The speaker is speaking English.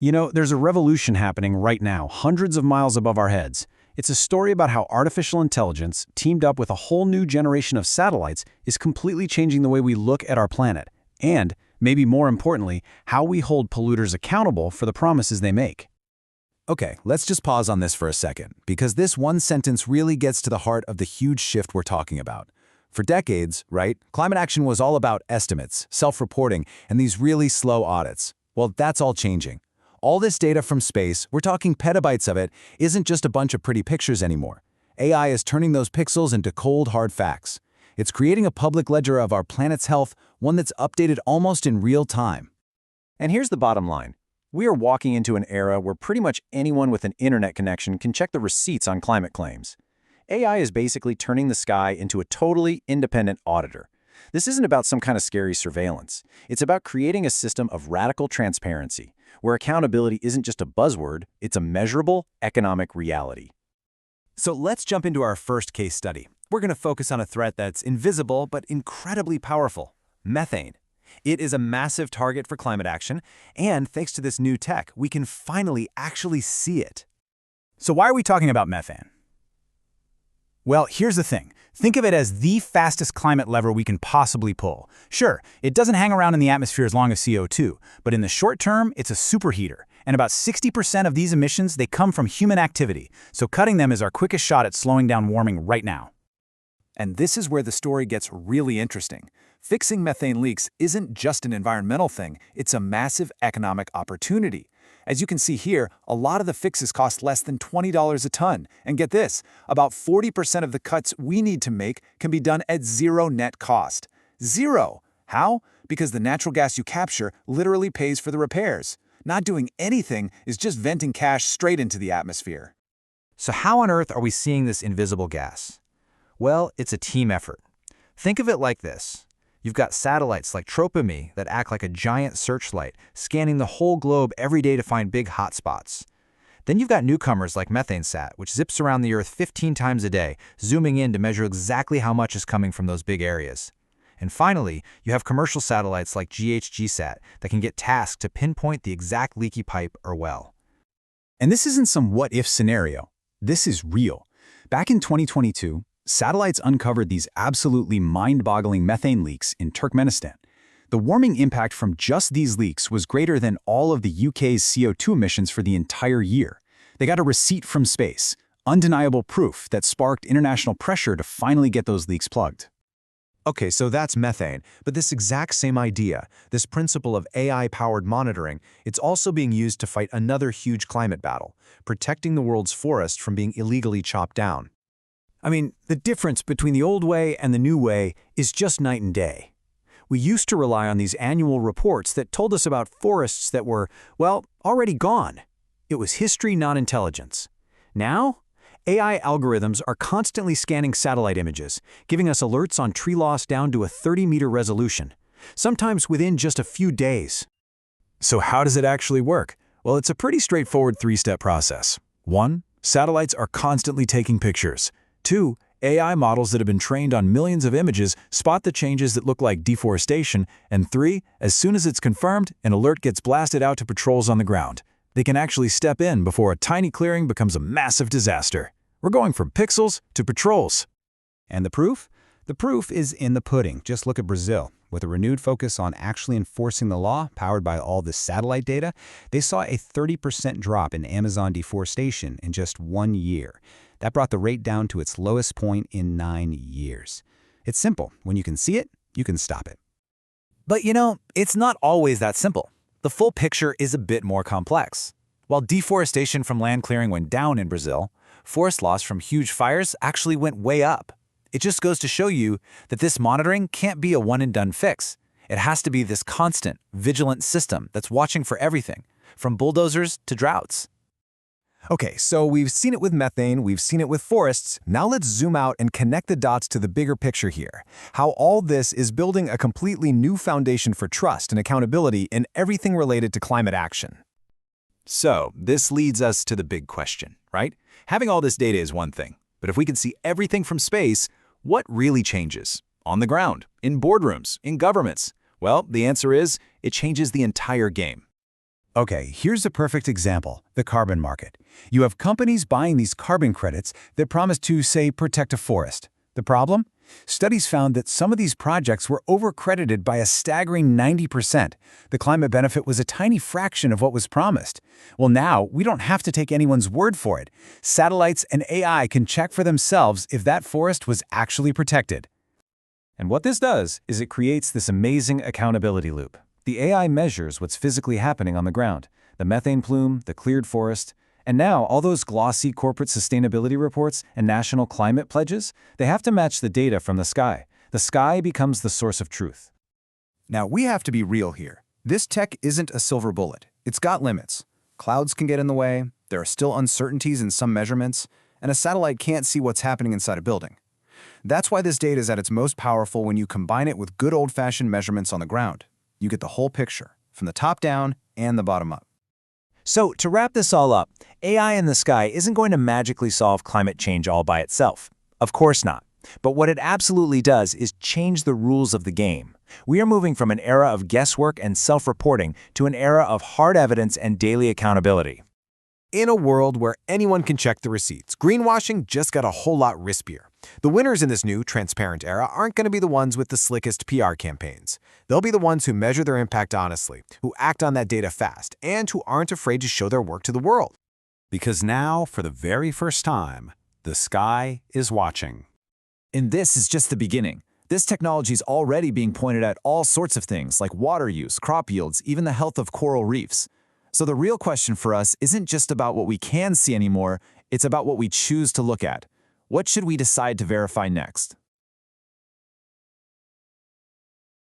You know, there's a revolution happening right now, hundreds of miles above our heads. It's a story about how artificial intelligence, teamed up with a whole new generation of satellites, is completely changing the way we look at our planet. And, maybe more importantly, how we hold polluters accountable for the promises they make. Okay, let's just pause on this for a second, because this one sentence really gets to the heart of the huge shift we're talking about. For decades, right, climate action was all about estimates, self-reporting, and these really slow audits. Well, that's all changing. All this data from space, we're talking petabytes of it, isn't just a bunch of pretty pictures anymore. AI is turning those pixels into cold, hard facts. It's creating a public ledger of our planet's health, one that's updated almost in real time. And here's the bottom line. We are walking into an era where pretty much anyone with an internet connection can check the receipts on climate claims. AI is basically turning the sky into a totally independent auditor. This isn't about some kind of scary surveillance. It's about creating a system of radical transparency, where accountability isn't just a buzzword, it's a measurable economic reality. So let's jump into our first case study. We're going to focus on a threat that's invisible but incredibly powerful: methane. It is a massive target for climate action, and thanks to this new tech, we can finally actually see it. So why are we talking about methane? Well, here's the thing. Think of it as the fastest climate lever we can possibly pull. Sure, it doesn't hang around in the atmosphere as long as CO2, but in the short term, it's a superheater. And about 60% of these emissions, they come from human activity, so cutting them is our quickest shot at slowing down warming right now. And this is where the story gets really interesting. Fixing methane leaks isn't just an environmental thing, it's a massive economic opportunity. As you can see here, a lot of the fixes cost less than $20 a ton. And get this, about 40% of the cuts we need to make can be done at zero net cost. Zero! How? Because the natural gas you capture literally pays for the repairs. Not doing anything is just venting cash straight into the atmosphere. So how on earth are we seeing this invisible gas? Well, it's a team effort. Think of it like this. You've got satellites like TROPOMI that act like a giant searchlight, scanning the whole globe every day to find big hotspots. Then you've got newcomers like MethaneSAT, which zips around the Earth 15 times a day, zooming in to measure exactly how much is coming from those big areas. And finally, you have commercial satellites like GHGSat that can get tasked to pinpoint the exact leaky pipe or well. And this isn't some what-if scenario. This is real. Back in 2022, satellites uncovered these absolutely mind-boggling methane leaks in Turkmenistan. The warming impact from just these leaks was greater than all of the UK's CO2 emissions for the entire year. They got a receipt from space, undeniable proof that sparked international pressure to finally get those leaks plugged. Okay, so that's methane, but this exact same idea, this principle of AI-powered monitoring, it's also being used to fight another huge climate battle, protecting the world's forests from being illegally chopped down. I mean, the difference between the old way and the new way is just night and day. We used to rely on these annual reports that told us about forests that were, well, already gone. It was history, not intelligence. Now, AI algorithms are constantly scanning satellite images, giving us alerts on tree loss down to a 30-meter resolution, sometimes within just a few days. So how does it actually work? Well, it's a pretty straightforward three-step process. 1. Satellites are constantly taking pictures. 2. AI models that have been trained on millions of images spot the changes that look like deforestation. And 3. As soon as it's confirmed, an alert gets blasted out to patrols on the ground. They can actually step in before a tiny clearing becomes a massive disaster. We're going from pixels to patrols. And the proof? The proof is in the pudding. Just look at Brazil. With a renewed focus on actually enforcing the law, powered by all this satellite data, they saw a 30% drop in Amazon deforestation in just 1 year. That brought the rate down to its lowest point in 9 years. It's simple. When you can see it, you can stop it. But you know, it's not always that simple. The full picture is a bit more complex. While deforestation from land clearing went down in Brazil, forest loss from huge fires actually went way up. It just goes to show you that this monitoring can't be a one-and-done fix. It has to be this constant, vigilant system that's watching for everything, from bulldozers to droughts. Okay, so we've seen it with methane, we've seen it with forests. Now let's zoom out and connect the dots to the bigger picture here. How all this is building a completely new foundation for trust and accountability in everything related to climate action. So this leads us to the big question, right? Having all this data is one thing, but if we can see everything from space, what really changes? On the ground, in boardrooms, in governments? Well, the answer is, it changes the entire game. Okay, here's a perfect example, the carbon market. You have companies buying these carbon credits that promise to, say, protect a forest. The problem? Studies found that some of these projects were overcredited by a staggering 90%. The climate benefit was a tiny fraction of what was promised. Well, now, we don't have to take anyone's word for it. Satellites and AI can check for themselves if that forest was actually protected. And what this does is it creates this amazing accountability loop. The AI measures what's physically happening on the ground, the methane plume, the cleared forest, and now all those glossy corporate sustainability reports and national climate pledges, they have to match the data from the sky. The sky becomes the source of truth. Now, we have to be real here. This tech isn't a silver bullet. It's got limits. Clouds can get in the way, there are still uncertainties in some measurements, and a satellite can't see what's happening inside a building. That's why this data is at its most powerful when you combine it with good old-fashioned measurements on the ground. You get the whole picture, from the top down and the bottom up. So, to wrap this all up, AI in the sky isn't going to magically solve climate change all by itself. Of course not. But what it absolutely does is change the rules of the game. We are moving from an era of guesswork and self-reporting to an era of hard evidence and daily accountability. In a world where anyone can check the receipts, greenwashing just got a whole lot rispier. The winners in this new, transparent era aren't going to be the ones with the slickest PR campaigns. They'll be the ones who measure their impact honestly, who act on that data fast, and who aren't afraid to show their work to the world. Because now, for the very first time, the sky is watching. And this is just the beginning. This technology is already being pointed at all sorts of things like water use, crop yields, even the health of coral reefs. So the real question for us isn't just about what we can see anymore, it's about what we choose to look at. What should we decide to verify next?